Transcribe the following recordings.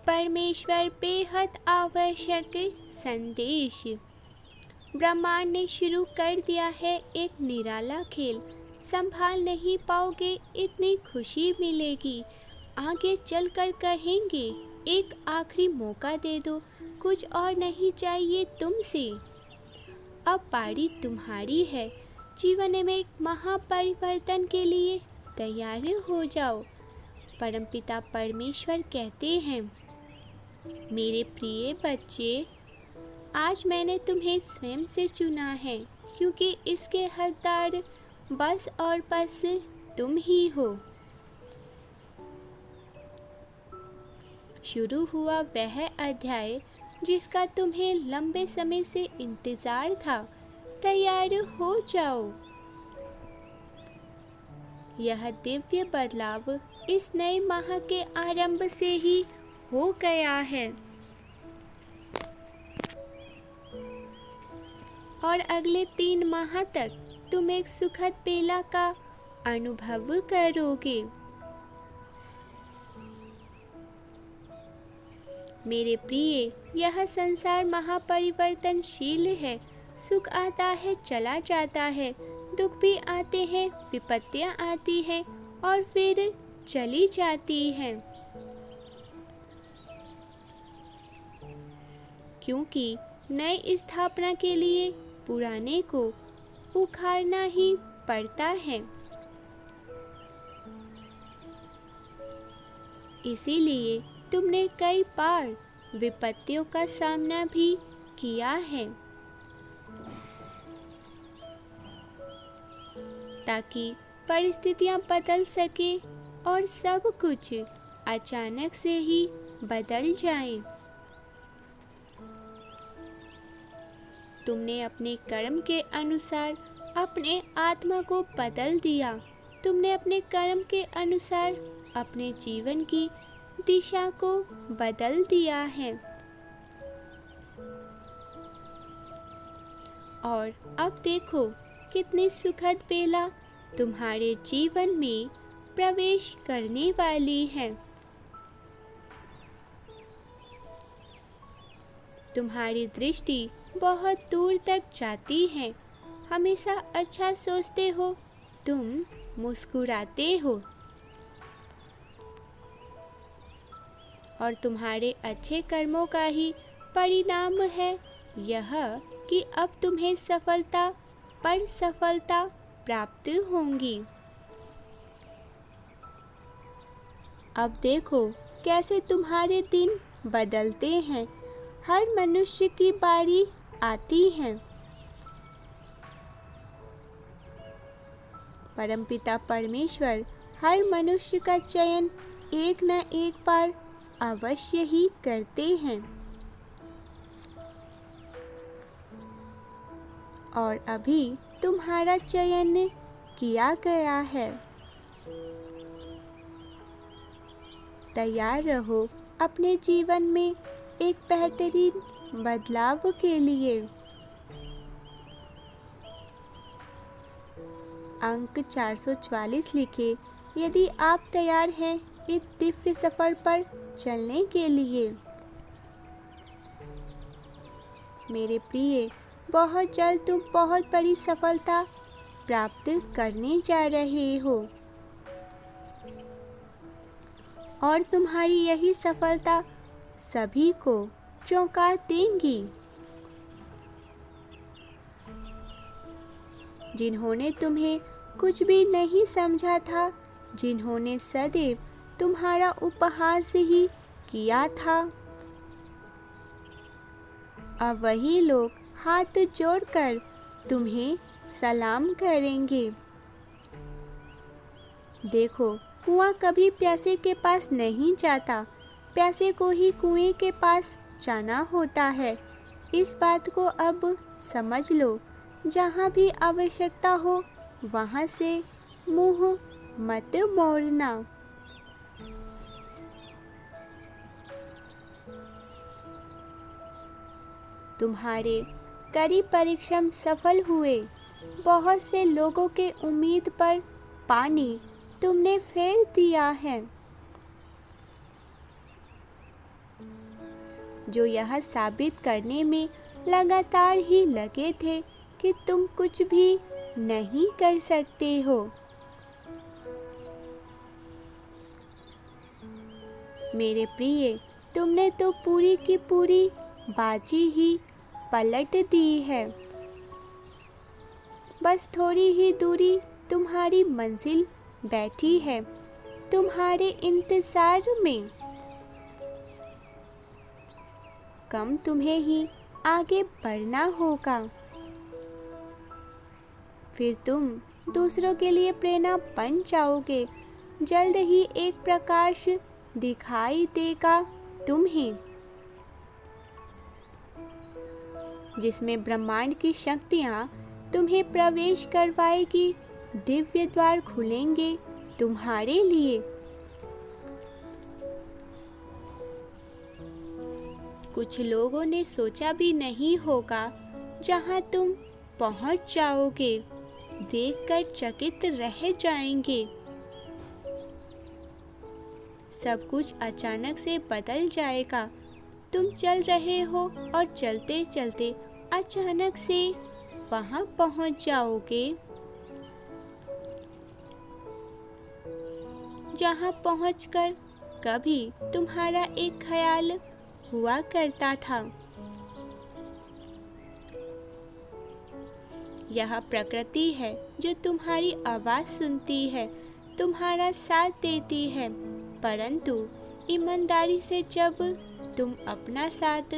परमेश्वर बेहद आवश्यक संदेश। ब्रह्मांड ने शुरू कर दिया है एक निराला खेल। संभाल नहीं पाओगे इतनी खुशी मिलेगी। आगे चलकर कहेंगे एक आखिरी मौका दे दो, कुछ और नहीं चाहिए तुमसे। अब बारी तुम्हारी है। जीवन में एक महापरिवर्तन के लिए तैयार हो जाओ। परमपिता परमेश्वर कहते हैं, मेरे प्रिय बच्चे, आज मैंने तुम्हें स्वयं से चुना है, क्योंकि इसके हकदार बस और बस तुम ही हो। शुरू हुआ वह अध्याय जिसका तुम्हें लंबे समय से इंतजार था। तैयार हो जाओ। यह दिव्य बदलाव इस नए माह के आरंभ से ही हो गया है और अगले 3 माह तक तुम एक सुखद बेला का अनुभव करोगे। मेरे प्रिय, यह संसार महापरिवर्तनशील है। सुख आता है, चला जाता है, दुख भी आते हैं, विपत्तियां आती हैं और फिर चली जाती हैं। क्योंकि नई स्थापना के लिए पुराने को उखाड़ना ही पड़ता है। इसीलिए तुमने कई बार विपत्तियों का सामना भी किया है, ताकि परिस्थितियां बदल सके और सब कुछ अचानक से ही बदल जाए। तुमने अपने कर्म के अनुसार अपने आत्मा को बदल दिया। तुमने अपने कर्म के अनुसार अपने जीवन की दिशा को बदल दिया है। और अब देखो कितनी सुखद बेला तुम्हारे जीवन में प्रवेश करने वाली है। तुम्हारी दृष्टि बहुत दूर तक जाती है। हमेशा अच्छा सोचते हो, तुम मुस्कुराते हो और तुम्हारे अच्छे कर्मों का ही परिणाम है यह कि अब तुम्हें सफलता पर सफलता प्राप्त होंगी। अब देखो कैसे तुम्हारे दिन बदलते हैं। हर मनुष्य की बारी आती है। परमपिता परमेश्वर हर मनुष्य का चयन एक न एक बार अवश्य ही करते हैं और अभी तुम्हारा चयन किया गया है। तैयार रहो अपने जीवन में एक बेहतरीन बदलाव के लिए। अंक 444 लिखे। यदि आप तैयार हैं इस दिव्य सफर पर चलने के लिए। मेरे प्रिय, बहुत जल्द तुम बहुत बड़ी सफलता प्राप्त करने जा रहे हो और तुम्हारी यही सफलता सभी को चौंका देंगी। जिन्होंने तुम्हें कुछ भी नहीं समझा था, जिन्होंने सदैव तुम्हारा उपहास ही किया था, अब वही लोग हाथ जोड़कर तुम्हें सलाम करेंगे। देखो, कुआं कभी प्यासे के पास नहीं जाता, प्यासे को ही कुएं के पास जाना होता है। इस बात को अब समझ लो। जहाँ भी आवश्यकता हो वहाँ से मुंह मत मोड़ना। तुम्हारे कड़ी परिश्रम सफल हुए। बहुत से लोगों के उम्मीद पर पानी तुमने फेर दिया है। जो यह साबित करने में लगातार ही लगे थे कि तुम कुछ भी नहीं कर सकते हो। मेरे प्रिय, तुमने तो पूरी की पूरी बाजी ही पलट दी है। बस थोड़ी ही दूरी तुम्हारी मंजिल बैठी है तुम्हारे इंतजार में। कम तुम्हें ही आगे बढ़ना होगा, फिर तुम दूसरों के लिए प्रेरणा बन जाओगे। जल्द ही एक प्रकाश दिखाई देगा तुम्हें, जिसमें ब्रह्मांड की शक्तियाँ तुम्हें प्रवेश करवाएगी। दिव्य द्वार खुलेंगे तुम्हारे लिए। कुछ लोगों ने सोचा भी नहीं होगा जहां तुम पहुंच जाओगे, देखकर चकित रह जाएंगे। सब कुछ अचानक से बदल जाएगा। तुम चल रहे हो और चलते चलते अचानक से वहां पहुंच जाओगे जहां पहुंचकर कभी तुम्हारा एक ख्याल हुआ करता था। यह प्रकृति है जो तुम्हारी आवाज़ सुनती है, तुम्हारा साथ देती है, परंतु ईमानदारी से जब तुम अपना साथ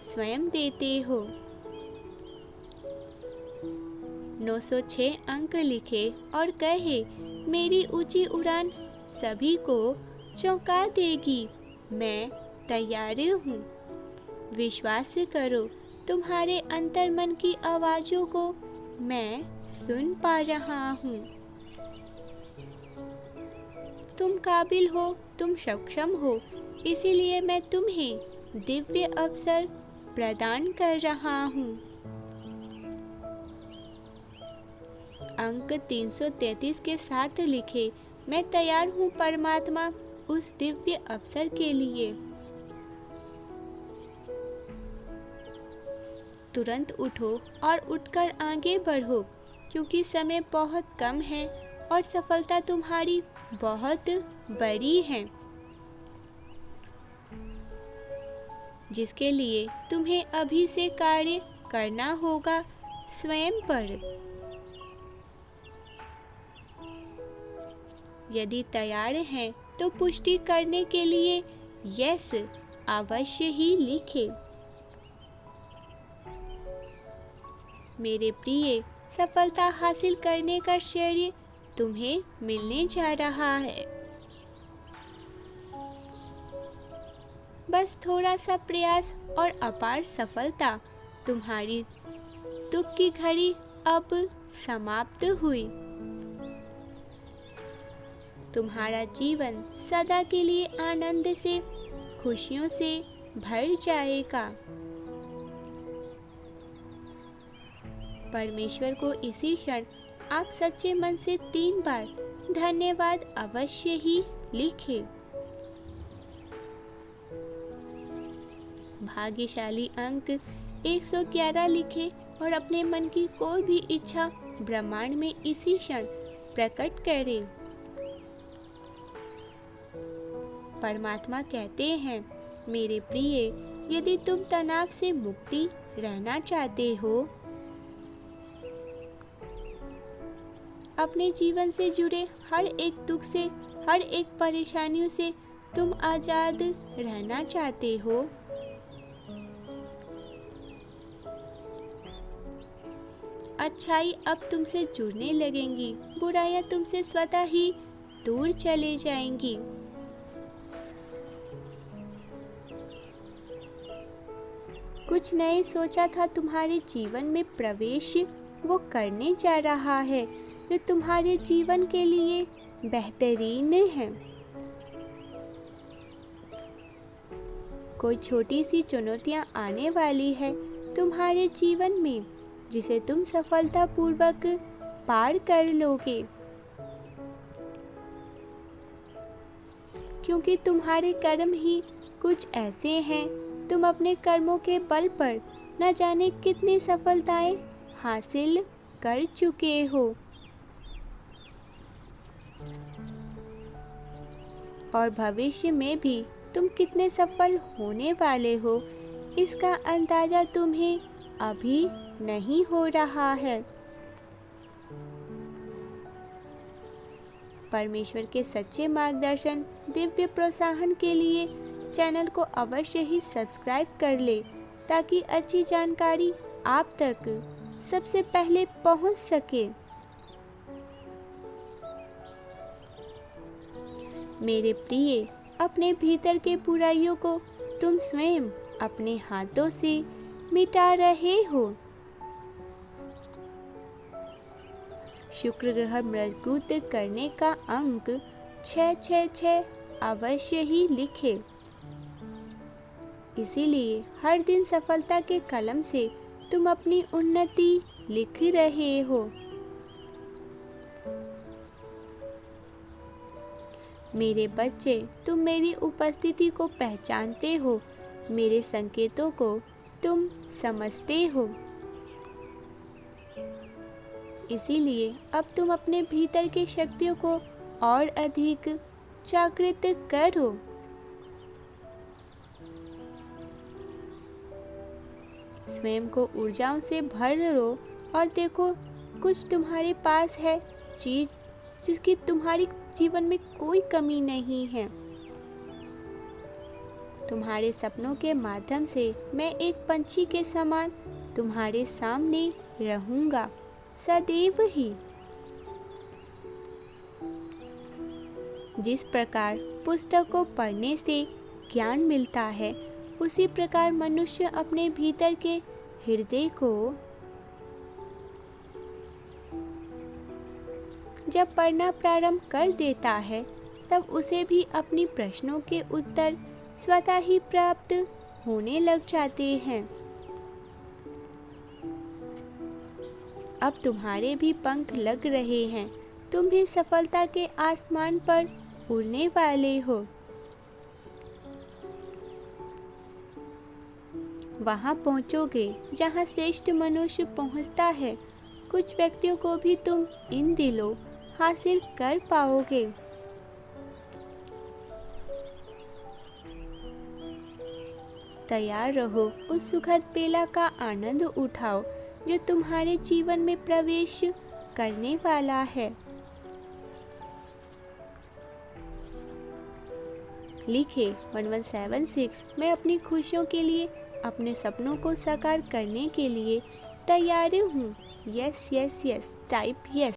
स्वयं देते हो। 906 अंक लिखे और कहे, मेरी ऊंची उड़ान सभी को चौंका देगी। मैं तैयार हूँ। विश्वास करो, तुम्हारे अंतर्मन की आवाज़ों को मैं सुन पा रहा हूँ। तुम काबिल हो, तुम सक्षम हो, इसीलिए मैं तुम्हें दिव्य अवसर प्रदान कर रहा हूँ। अंक 333 के साथ लिखे, मैं तैयार हूँ परमात्मा उस दिव्य अवसर के लिए। तुरंत उठो और उठकर आगे बढ़ो, क्योंकि समय बहुत कम है और सफलता तुम्हारी बहुत बड़ी है, जिसके लिए तुम्हें अभी से कार्य करना होगा स्वयं पर। यदि तैयार हैं तो पुष्टि करने के लिए यस अवश्य ही लिखें। मेरे प्रिय, सफलता हासिल करने का श्रेय तुम्हें मिलने जा रहा है। बस थोड़ा सा प्रयास और अपार सफलता। तुम्हारी दुख की घड़ी अब समाप्त हुई। तुम्हारा जीवन सदा के लिए आनंद से, खुशियों से भर जाएगा। परमेश्वर को इसी क्षण आप सच्चे मन से 3 बार धन्यवाद अवश्य ही लिखें। भाग्यशाली अंक 111 लिखें और अपने मन की कोई भी इच्छा ब्रह्मांड में इसी क्षण प्रकट करें। परमात्मा कहते हैं, मेरे प्रिय, यदि तुम तनाव से मुक्ति रहना चाहते हो, अपने जीवन से जुड़े हर एक दुख से, हर एक परेशानियों से तुम आजाद रहना चाहते हो, अच्छाई अब तुमसे जुड़ने लगेंगी, बुराइयां तुमसे स्वतः ही दूर चले जाएंगी। कुछ नए सोचा था तुम्हारे जीवन में प्रवेश वो करने जा रहा है, जो तुम्हारे जीवन के लिए बेहतरीन है। कोई छोटी सी चुनौतियां आने वाली है तुम्हारे जीवन में, जिसे तुम सफलतापूर्वक पार कर लोगे, क्योंकि तुम्हारे कर्म ही कुछ ऐसे हैं तुम अपने कर्मों के बल पर न जाने कितनी सफलताएं हासिल कर चुके हो और भविष्य में भी तुम कितने सफल होने वाले हो, इसका अंदाजा तुम्हें अभी नहीं हो रहा है। परमेश्वर के सच्चे मार्गदर्शन, दिव्य प्रोत्साहन के लिए चैनल को अवश्य ही सब्सक्राइब कर ले, ताकि अच्छी जानकारी आप तक सबसे पहले पहुंच सके। मेरे प्रिय, अपने भीतर के बुराइयों को तुम स्वयं अपने हाथों से मिटा रहे हो। शुक्र ग्रह मजबूत करने का अंक 666 अवश्य ही लिखे। इसीलिए हर दिन सफलता के कलम से तुम अपनी उन्नति लिख रहे हो। मेरे बच्चे, तुम मेरी उपस्थिति को पहचानते हो, मेरे संकेतों को तुम समझते हो। इसीलिए अब तुम अपने भीतर की शक्तियों को और अधिक जागृत करो। स्वयं को ऊर्जाओं से भर लो और देखो, कुछ तुम्हारे पास है चीज जिसकी तुम्हारी जीवन में कोई कमी नहीं है। तुम्हारे सपनों के माध्यम से मैं एक पंछी के समान तुम्हारे सामने रहूंगा सदैव ही। जिस प्रकार पुस्तक को पढ़ने से ज्ञान मिलता है, उसी प्रकार मनुष्य अपने भीतर के हृदय को जब पढ़ना प्रारंभ कर देता है, तब उसे भी अपनी प्रश्नों के उत्तर स्वतः ही प्राप्त होने लग जाते हैं। अब तुम्हारे भी पंख लग रहे हैं, तुम भी सफलता के आसमान पर उड़ने वाले हो। वहां पहुंचोगे जहां श्रेष्ठ मनुष्य पहुंचता है। कुछ व्यक्तियों को भी तुम इन दिनों हासिल कर पाओगे। तैयार रहो, उस सुखद बेला का आनंद उठाओ जो तुम्हारे जीवन में प्रवेश करने वाला है। लिखे 1176। मैं अपनी खुशियों के लिए, अपने सपनों को साकार करने के लिए तैयार हूँ। Yes yes yes, type yes.